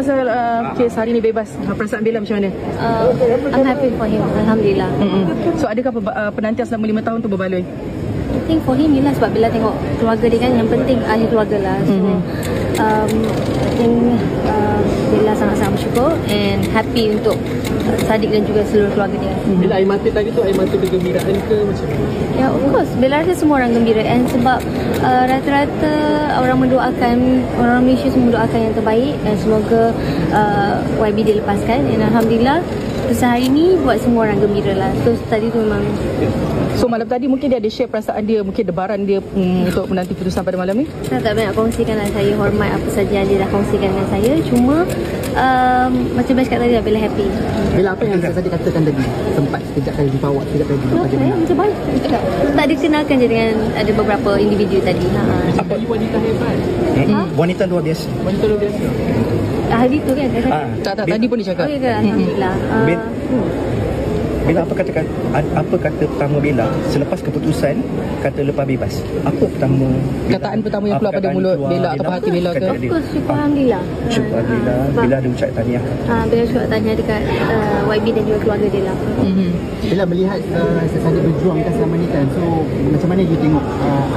pasal kes hari ni bebas. Perasaan Bella macam mana? I'm happy for him, Alhamdulillah. So adakah penantian selama 5 tahun tu berbaloi? I think for him lah, sebab Bella tengok keluarga dia kan, yang penting ahli keluarga lah. So I think Bella sangat-sangat bersyukur and happy untuk Sadiq dan juga seluruh keluarga dia. Bila air mata tadi tu, air mata kegembiraan ke macam mana? Ya, of course. Bella rasa semua orang gembira, and sebab rata-rata orang mendoakan, orang Malaysia semua mendoakan yang terbaik, dan semoga YB dilepaskan. Dan Alhamdulillah kesan hari ni buat semua orang gembira lah. So tadi tu memang. So malam tadi mungkin dia ada share perasaan dia, mungkin debaran dia untuk menanti putusan pada malam ni? Saya tak banyak kongsikan lah. Saya hormat apa saja yang dia dah kongsikan dengan saya. Cuma macam Bash kata tadi, Bella happy. Bila apa yang saya tadi katakan tadi, sempat sekejap kali jumpa awak, sekejap kali jumpa bagaimana? Macam baik cakap. Tak dikenalkan je dengan ada beberapa individu tadi. Apa you wanita hebat? Wanita luar biasa. Wanita luar biasa. Hari tu kan? Tak, tadi pun dia cakap. Oh ya ke? Alhamdulillah. Bella apa kata pertama Bella selepas keputusan kata lepas bebas? Apa pertama Kataan pertama yang keluar pada mulut Bella atau hati Bella ke? Of course, syukur Alhamdulillah. Syukur Alhamdulillah. Bella ada ucap tahniah. Bella syukur tahniah dekat YB dan juga keluarga dia lah. Bila melihat Sadiq berjuang kan selama ni kan, so macam mana you tengok,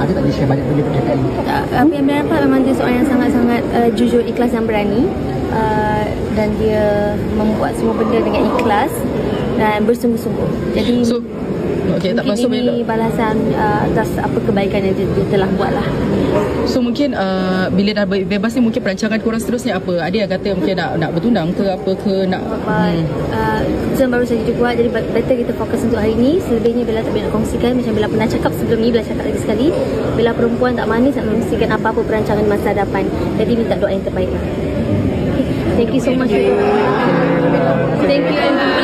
ada tak dia share banyak benda berkaitan ni? Apa yang Bella dapat memang dia seorang yang sangat-sangat jujur, ikhlas dan berani. Dan dia membuat semua benda dengan ikhlas dan bersungguh-sungguh. Jadi tak masuk Bella. Ini balasan atas apa kebaikan yang dia telah buat lah. So mungkin bila dah bebas ni, mungkin perancangan korang seterusnya apa? Ada yang kata mungkin nak bertunang ke apa ke nak Keputusan baru saja dibuat, jadi better kita fokus untuk hari ni. Selebihnya Bella tak boleh nak kongsikan. Macam Bella pernah cakap sebelum ni, Bella cakap lagi sekali, Bella perempuan tak manis nak kongsikan apa-apa perancangan masa hadapan. Jadi minta doa yang terbaik lah. Thank you so much. Thank you.